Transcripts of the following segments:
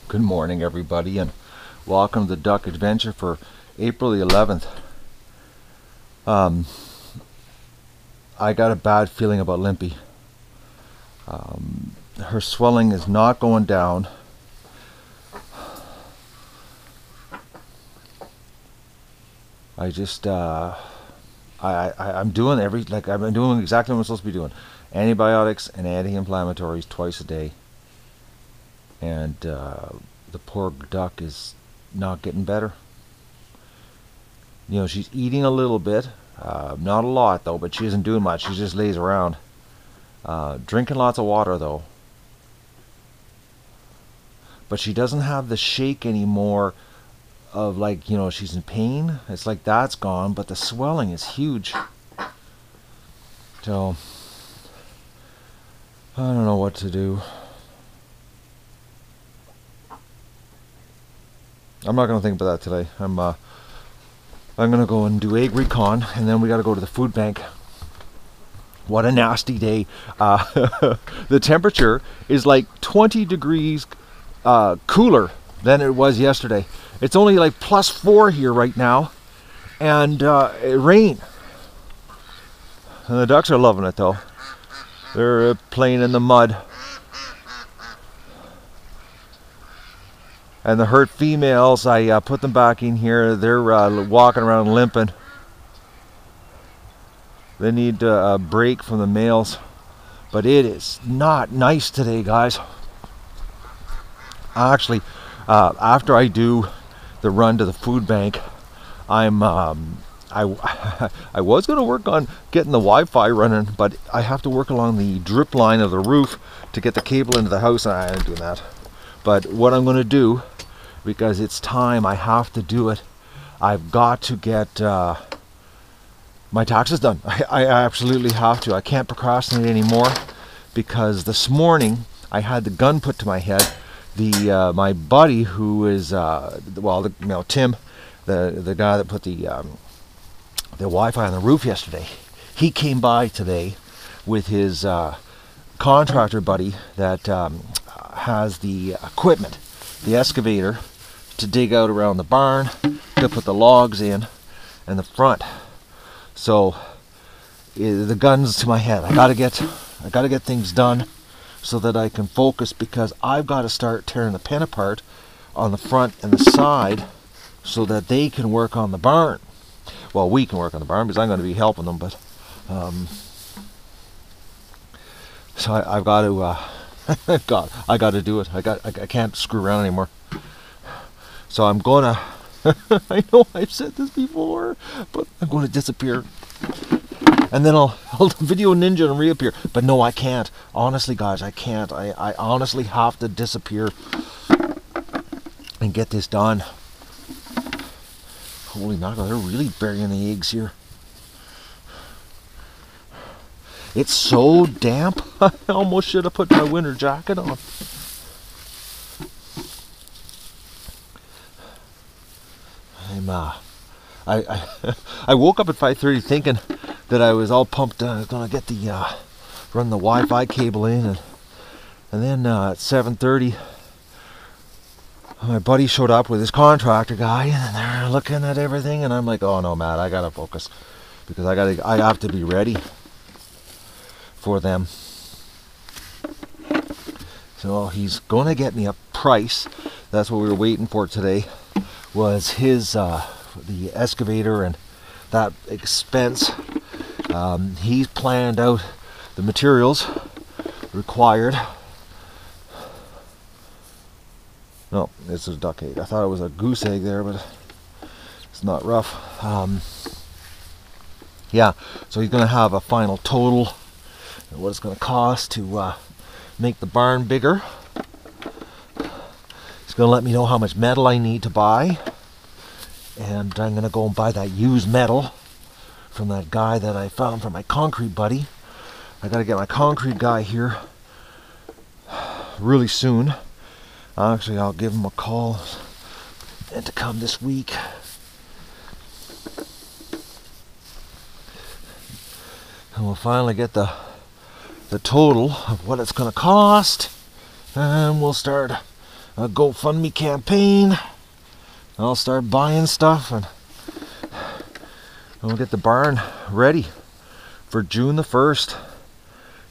Good morning, everybody, and welcome to the Duck Adventure for April the 11th. I got a bad feeling about Limpy. Her swelling is not going down. I just, I'm doing I'm doing exactly what I'm supposed to be doing. Antibiotics and anti-inflammatories twice a day. And the poor duck is not getting better. You know, she's eating a little bit, not a lot though, but she isn't doing much. She just lays around. Drinking lots of water though. But she doesn't have the shake anymore of, like, you know, she's in pain. It's like that's gone, but the swelling is huge. So I don't know what to do. I'm not going to think about that today. I'm going to go and do egg recon, and then we got to go to the food bank. What a nasty day. The temperature is like 20 degrees cooler than it was yesterday. It's only like +4 here right now, and it rained. And the ducks are loving it though. They're playing in the mud. And the hurt females, I put them back in here. They're walking around limping. They need a break from the males. But it is not nice today, guys. Actually, after I do the run to the food bank, I was going to work on getting the Wi-Fi running, but I have to work along the drip line of the roof to get the cable into the house, and I ain't doing that. But what I'm going to do, because it's time, I have to do it. I've got to get my taxes done. I absolutely have to. I can't procrastinate anymore, because this morning I had the gun put to my head. My buddy, who is Tim, the guy that put the Wi-Fi on the roof yesterday, he came by today with his contractor buddy that has the equipment, the excavator, to dig out around the barn, to put the logs in the front. So the gun's to my head. I gotta get things done so that I can focus, because I've got to start tearing the pen apart on the front and the side so that they can work on the barn. Well, we can work on the barn because I'm going to be helping them, but so I've got to I got to do it. I can't screw around anymore. So I'm gonna I know I've said this before, but I'm going to disappear, and then I'll video ninja and reappear. But no, I can't. Honestly, guys, I can't. I honestly have to disappear and get this done. Holy mackerel, they're really burying the eggs here. It's so damp. I almost should have put my winter jacket on. I woke up at 5:30 thinking that I was all pumped. I was gonna get the run the Wi-Fi cable in, and then at 7:30 my buddy showed up with his contractor guy, and they're looking at everything, and I'm like, oh no, Matt, I gotta focus, because I have to be ready for them. So he's gonna get me a price. That's what we were waiting for today, was his the excavator and that expense. He's planned out the materials required. No, this is a duck egg. I thought it was a goose egg there, but it's not rough. Yeah, so he's going to have a final total and what it's going to cost to make the barn bigger. He's going to let me know how much metal I need to buy, and I'm going to go and buy that used metal from that guy that I found from my concrete buddy. I got to get my concrete guy here really soon. Actually, I'll give him a call and to come this week. And we'll finally get the total of what it's going to cost, and we'll start a GoFundMe campaign. I'll start buying stuff and we'll get the barn ready for June the 1st.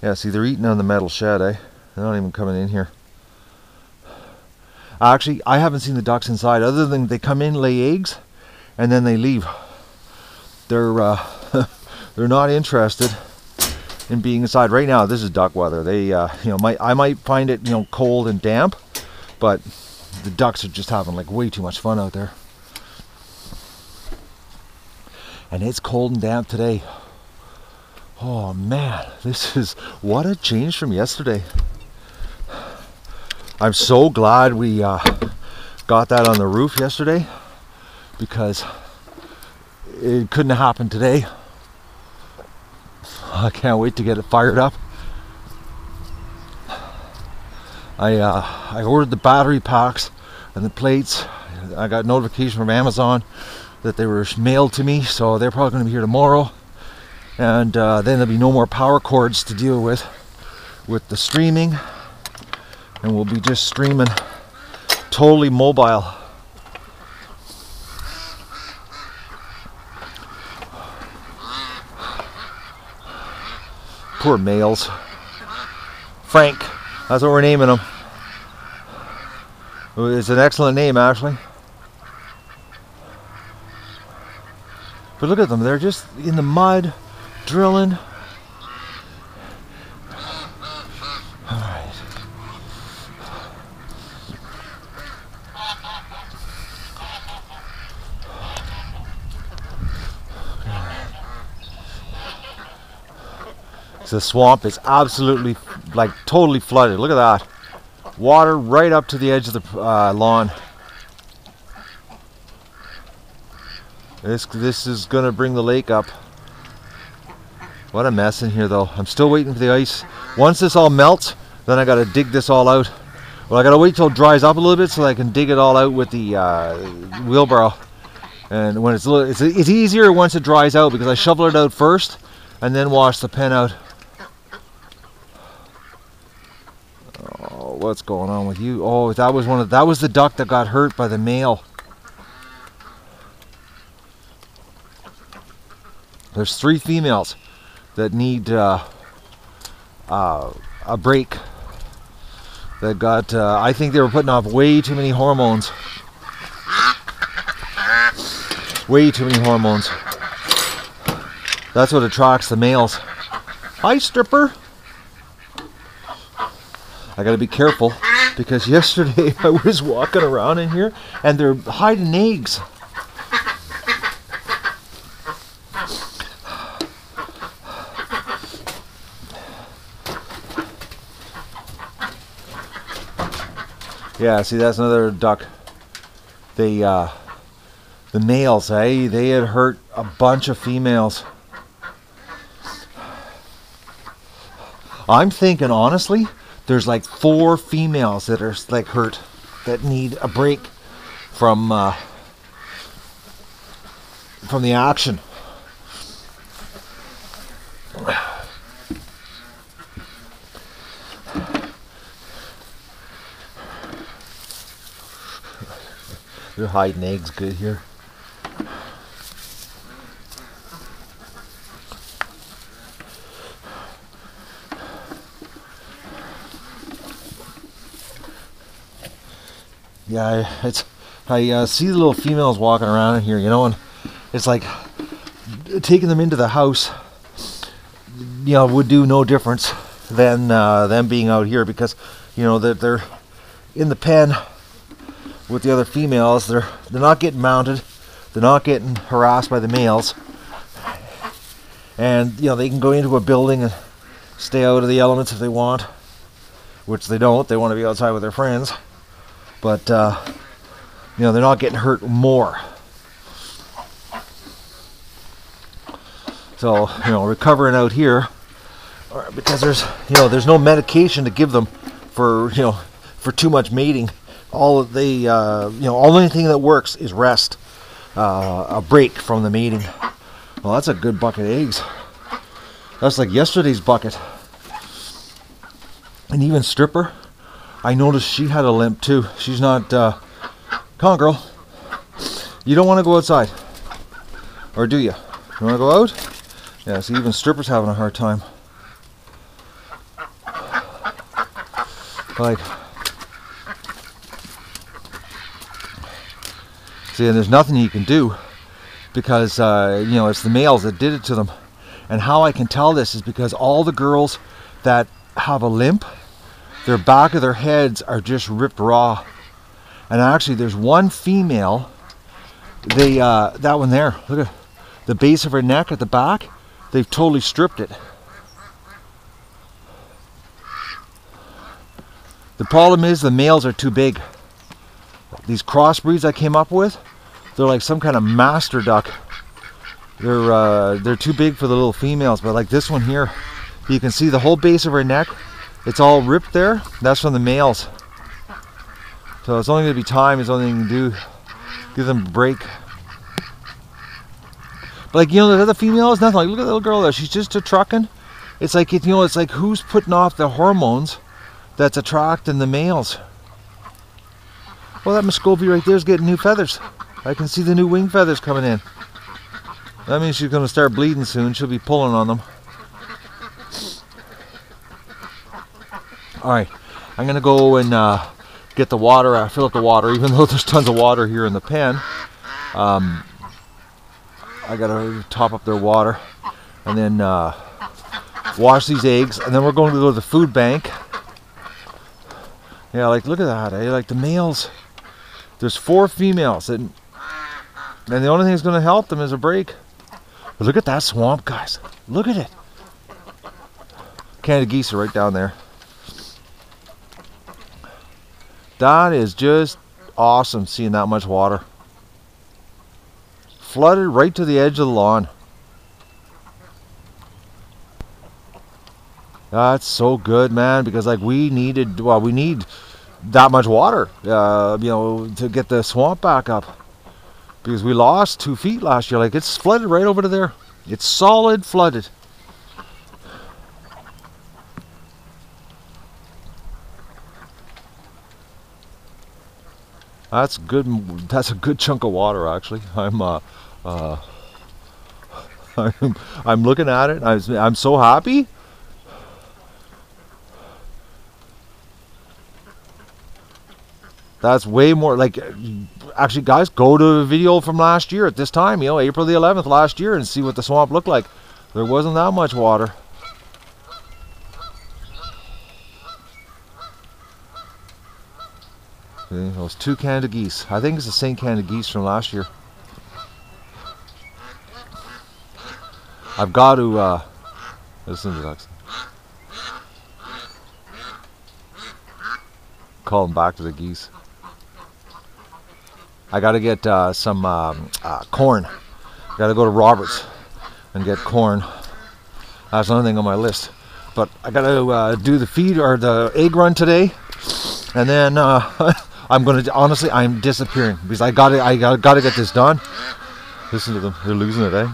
Yeah, see, they're eating on the metal shed, eh? They're not even coming in here. Actually, I haven't seen the ducks inside, other than they come in, lay eggs, and then they leave. They're they're not interested in being inside right now. This is duck weather. They I might find it cold and damp, but the ducks are just having like way too much fun out there. And it's cold and damp today. Oh man, what a change from yesterday. I'm so glad we got that on the roof yesterday, because it couldn't have happened today. I can't wait to get it fired up. I ordered the battery packs and the plates. I got notification from Amazon that they were mailed to me, so they're probably going to be here tomorrow. And then there'll be no more power cords to deal with the streaming, and we'll be just streaming totally mobile. Poor males. Frank, that's what we're naming him. It's an excellent name, actually. But look at them, they're just in the mud, drilling. Alright. The swamp is absolutely, like, totally flooded. Look at that. Water right up to the edge of the lawn. This is going to bring the lake up. What a mess in here, though. I'm still waiting for the ice. Once this all melts, then I got to dig this all out. Well, I got to wait till it dries up a little bit so I can dig it all out with the wheelbarrow. And when it's easier once it dries out, because I shovel it out first and then wash the pen out. Oh, what's going on with you? Oh, that was the duck that got hurt by the male. There's 3 females that need a break. That got, I think they were putting off way too many hormones. Way too many hormones. That's what attracts the males. Hi, stripper. I gotta be careful, because yesterday I was walking around in here and they're hiding eggs. Yeah, see, that's another duck. The males, they had hurt a bunch of females. I'm thinking, honestly, there's like 4 females that are like hurt, that need a break from the action. They're hiding eggs good here. Yeah, I see the little females walking around in here, and it's like taking them into the house, would do no difference than them being out here, because they're in the pen with the other females. They're not getting mounted, they're not getting harassed by the males, and they can go into a building and stay out of the elements if they want, which they don't. They want to be outside with their friends, but they're not getting hurt more. So recovering out here, because there's no medication to give them for too much mating. Only thing that works is rest, a break from the mating. Well, that's a good bucket of eggs. That's like yesterday's bucket. And even stripper, I noticed she had a limp too. She's not, come on girl. You don't want to go outside. Or do you? You want to go out? Yeah, see, even strippers having a hard time. Like, see, and there's nothing you can do because, you know, it's the males that did it to them. And how I can tell this is because all the girls that have a limp, their back of their heads are just ripped raw. And actually, there's one female, that one there, look at the base of her neck at the back, they've totally stripped it. The problem is the males are too big. These crossbreeds I came up with, they're like some kind of master duck. They're too big for the little females, but like this one here, you can see the whole base of her neck, it's all ripped there. That's from the males. So it's only going to be time, it's the only thing you can do. Give them a break. But like, you know, the other females, nothing. Like, look at the little girl there, she's just a trucking. It's like, you know, it's like who's putting off the hormones that's attracting the males. Well, that Muscovy right there is getting new feathers. I can see the new wing feathers coming in. That means she's going to start bleeding soon. She'll be pulling on them. Alright, I'm going to go and get the water, fill up the water, even though there's tons of water here in the pen. I got to top up their water and then wash these eggs, and then we're going to go to the food bank. Yeah, like, look at that, eh? Like the males, there's 4 females, and the only thing that's going to help them is a break. But look at that swamp, guys. Look at it. Canada geese are right down there. That is just awesome, seeing that much water. Flooded right to the edge of the lawn. That's so good, man, because like we need that much water, you know, to get the swamp back up. Because we lost 2 feet last year. Like, it's flooded right over to there. It's solid flooded. That's good. That's a good chunk of water, actually. I'm looking at it. I'm so happy. That's way more, like, actually guys, go to a video from last year at this time, you know, April the 11th last year, and see what the swamp looked like. There wasn't that much water. See, those 2 Canada geese. I think it's the same Canada geese from last year. I've got to listen to that. Call them back to the geese. I got to get some corn. Got to go to Roberts and get corn. That's another thing on my list. But I got to do the feed or the egg run today, and then I'm gonna, honestly, I'm disappearing because I got to get this done. Listen to them; they're losing it, eh?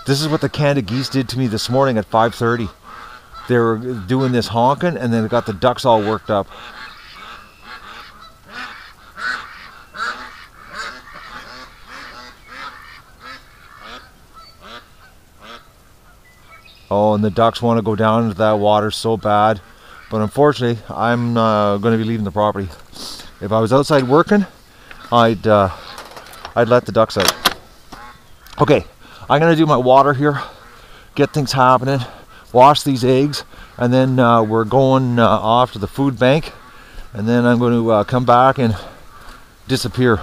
This is what the Canada geese did to me this morning at 5:30. They were doing this honking, and then they got the ducks all worked up. Oh, and the ducks want to go down into that water so bad. But unfortunately, I'm going to be leaving the property. If I was outside working, I'd let the ducks out. Okay, I'm going to do my water here, get things happening, wash these eggs, and then we're going off to the food bank, and then I'm going to come back and disappear.